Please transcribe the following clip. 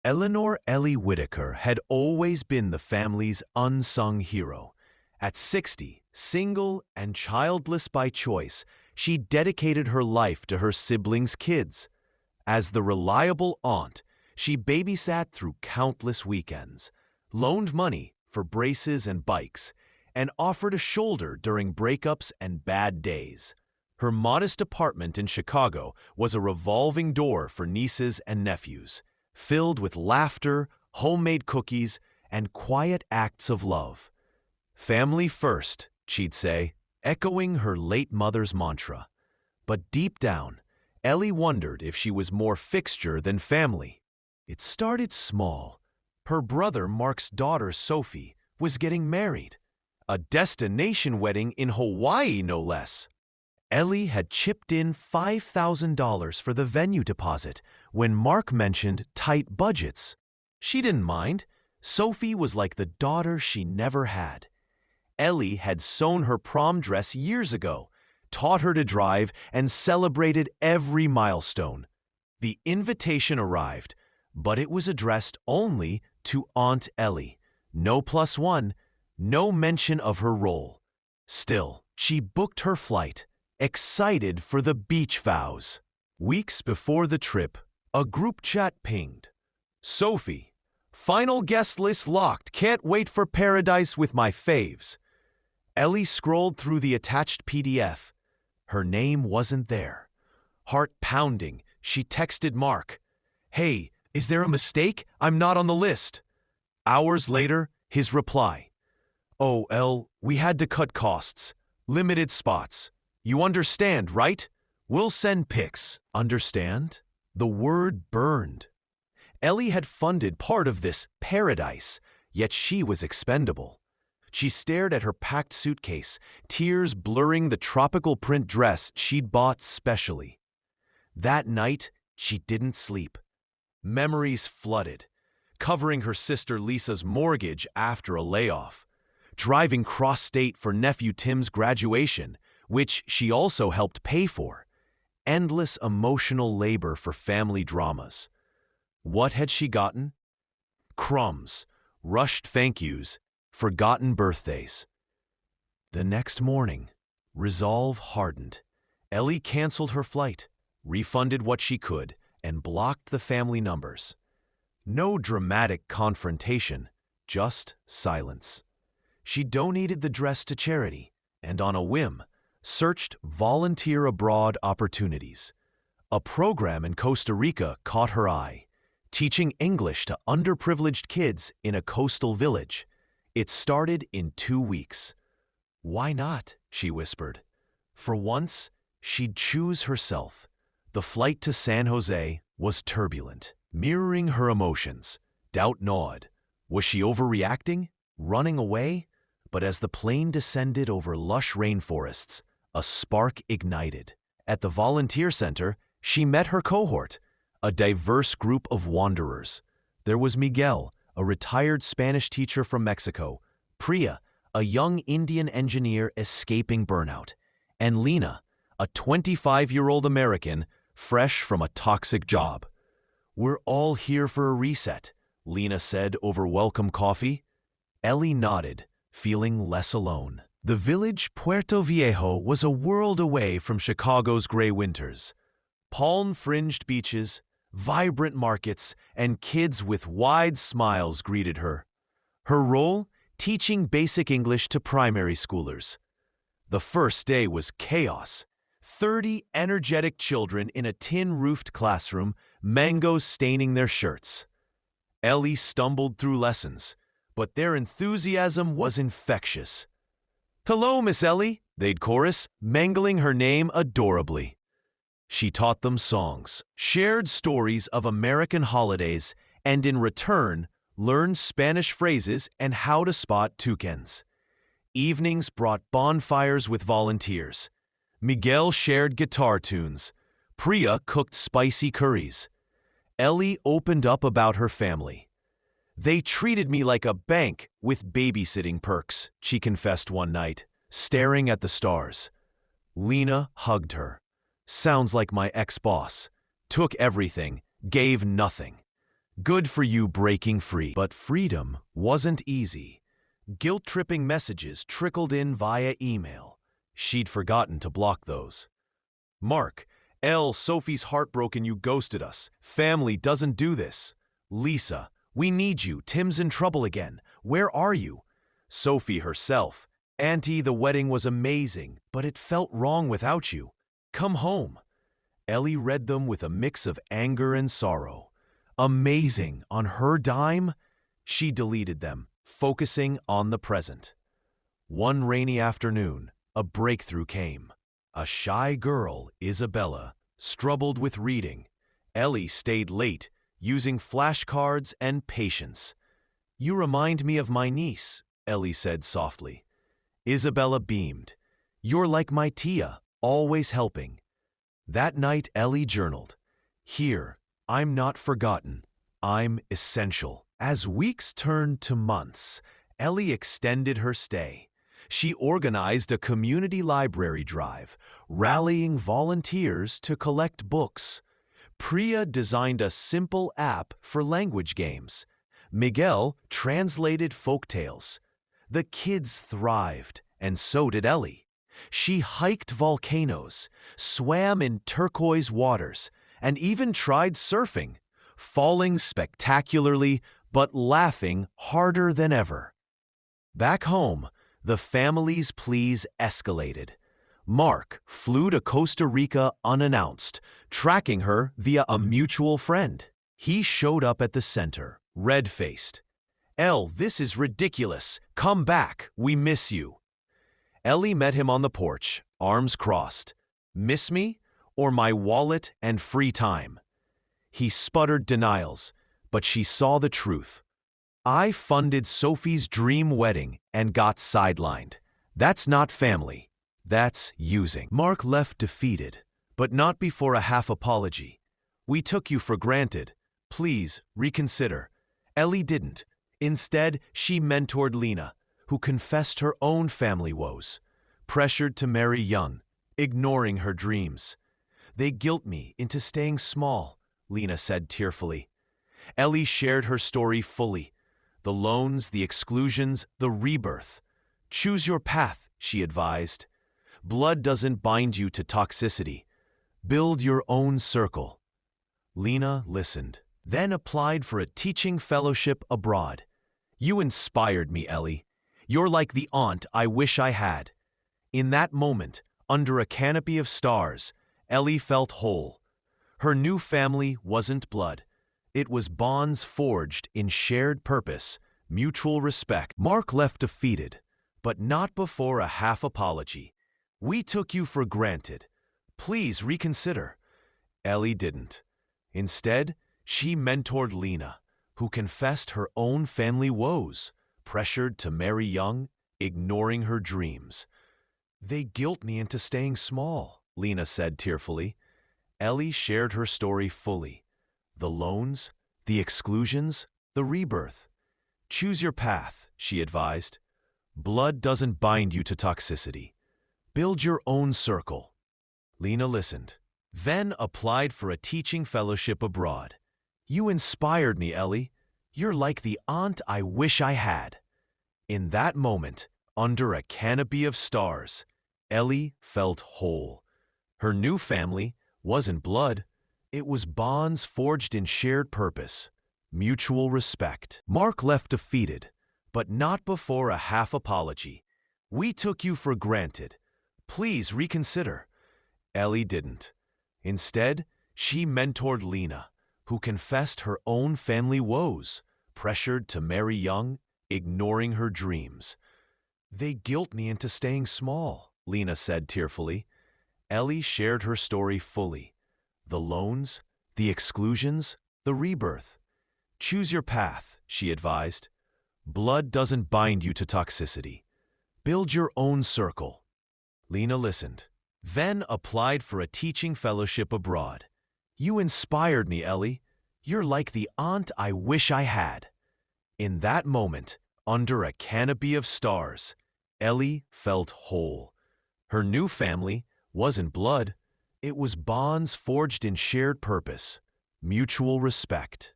Eleanor Ellie Whitaker had always been the family's unsung hero. At 60, single and childless by choice, she dedicated her life to her siblings' kids. As the reliable aunt, she babysat through countless weekends, loaned money for braces and bikes, and offered a shoulder during breakups and bad days. Her modest apartment in Chicago was a revolving door for nieces and nephews, filled with laughter, homemade cookies, and quiet acts of love. Family first, she'd say, echoing her late mother's mantra. But deep down, Ellie wondered if she was more fixture than family. It started small. Her brother Mark's daughter Sophie was getting married. A destination wedding in Hawaii, no less. Ellie had chipped in $5,000 for the venue deposit when Mark mentioned tight budgets. She didn't mind. Sophie was like the daughter she never had. Ellie had sewn her prom dress years ago, taught her to drive, and celebrated every milestone. The invitation arrived, but it was addressed only to Aunt Ellie. No +1, no mention of her role. Still, she booked her flight, excited for the beach vows. Weeks before the trip, a group chat pinged. "Sophie, final guest list locked. Can't wait for paradise with my faves." Ellie scrolled through the attached PDF. Her name wasn't there. Heart pounding, she texted Mark, "Hey, is there a mistake? I'm not on the list." Hours later, his reply, "Oh, Elle, we had to cut costs. Limited spots. You understand, right? We'll send pics." Understand? The word burned. Ellie had funded part of this paradise, yet she was expendable. She stared at her packed suitcase, tears blurring the tropical print dress she'd bought specially. That night, she didn't sleep. Memories flooded, covering her sister Lisa's mortgage after a layoff, driving cross-state for nephew Tim's graduation, which she also helped pay for. Endless emotional labor for family dramas. What had she gotten? Crumbs, rushed thank yous, forgotten birthdays. The next morning, resolve hardened. Ellie canceled her flight, refunded what she could, and blocked the family numbers. No dramatic confrontation, just silence. She donated the dress to charity, and on a whim, searched volunteer abroad opportunities. A program in Costa Rica caught her eye, teaching English to underprivileged kids in a coastal village. It started in 2 weeks. "Why not?" she whispered. For once, she'd choose herself. The flight to San Jose was turbulent, mirroring her emotions. Doubt gnawed. Was she overreacting? Running away? But as the plane descended over lush rainforests, a spark ignited. At the volunteer center, she met her cohort, a diverse group of wanderers. There was Miguel, a retired Spanish teacher from Mexico, Priya, a young Indian engineer escaping burnout, and Lena, a 25-year-old American fresh from a toxic job. "We're all here for a reset," Lena said over welcome coffee. Ellie nodded, feeling less alone. The village Puerto Viejo was a world away from Chicago's gray winters. Palm-fringed beaches, vibrant markets, and kids with wide smiles greeted her. Her role? Teaching basic English to primary schoolers. The first day was chaos. 30 energetic children in a tin-roofed classroom, mangoes staining their shirts. Ellie stumbled through lessons, but their enthusiasm was infectious. "Hello, Miss Ellie," they'd chorus, mangling her name adorably. She taught them songs, shared stories of American holidays, and in return, learned Spanish phrases and how to spot toucans. Evenings brought bonfires with volunteers. Miguel shared guitar tunes. Priya cooked spicy curries. Ellie opened up about her family. "They treated me like a bank with babysitting perks," she confessed one night, staring at the stars. Lena hugged her. "Sounds like my ex-boss. Took everything, gave nothing." Good for you breaking free. But freedom wasn't easy. Guilt-tripping messages trickled in via email. She'd forgotten to block those. Mark, Sophie's heartbroken you ghosted us. Family doesn't do this. Lisa, we need you. Tim's in trouble again. Where are you? Sophie herself. Auntie, the wedding was amazing, but it felt wrong without you. Come home. Ellie read them with a mix of anger and sorrow. Amazing on her dime? She deleted them, focusing on the present. One rainy afternoon, a breakthrough came. A shy girl, Isabella, struggled with reading. Ellie stayed late, using flashcards and patience. You remind me of my niece, Ellie said softly. Isabella beamed. You're like my Tia, always helping. That night, Ellie journaled. Here, I'm not forgotten. I'm essential. As weeks turned to months, Ellie extended her stay. She organized a community library drive, rallying volunteers to collect books. Priya designed a simple app for language games. Miguel translated folktales. The kids thrived, and so did Ellie. She hiked volcanoes, swam in turquoise waters, and even tried surfing, falling spectacularly but laughing harder than ever. Back home, the family's pleas escalated. Mark flew to Costa Rica unannounced, tracking her via a mutual friend. He showed up at the center, red-faced. This is ridiculous. Come back. We miss you. Ellie met him on the porch, arms crossed. Miss me? Or my wallet and free time? He sputtered denials, but she saw the truth. I funded Sophie's dream wedding and got sidelined. That's not family. That's using. Mark left defeated, but not before a half apology. We took you for granted. Please reconsider. Ellie didn't. Instead, she mentored Lena, who confessed her own family woes, pressured to marry young, ignoring her dreams. They guilt me into staying small, Lena said tearfully. Ellie shared her story fully. The loans, the exclusions, the rebirth. Choose your path, she advised. Blood doesn't bind you to toxicity. Build your own circle. Lena listened, then applied for a teaching fellowship abroad. You inspired me, Ellie. You're like the aunt I wish I had. In that moment, under a canopy of stars, Ellie felt whole. Her new family wasn't blood. It was bonds forged in shared purpose, mutual respect. Mark left defeated, but not before a half apology. We took you for granted. Please reconsider. Ellie didn't. Instead, she mentored Lena, who confessed her own family woes, pressured to marry young, ignoring her dreams. They guilt me into staying small, Lena said tearfully. Ellie shared her story fully. The loans, the exclusions, the rebirth. Choose your path, she advised. Blood doesn't bind you to toxicity. Build your own circle. Lena listened, then applied for a teaching fellowship abroad. You inspired me, Ellie. You're like the aunt I wish I had. In that moment, under a canopy of stars, Ellie felt whole. Her new family wasn't blood. It was bonds forged in shared purpose, mutual respect. Mark left defeated, but not before a half apology. We took you for granted. Please reconsider. Ellie didn't. Instead, she mentored Lena, who confessed her own family woes, pressured to marry young, ignoring her dreams. They guilt me into staying small, Lena said tearfully. Ellie shared her story fully. The loans, the exclusions, the rebirth. Choose your path, she advised. Blood doesn't bind you to toxicity. Build your own circle. Lena listened, then applied for a teaching fellowship abroad. You inspired me, Ellie. You're like the aunt I wish I had. In that moment, under a canopy of stars, Ellie felt whole. Her new family wasn't blood. It was bonds forged in shared purpose, mutual respect.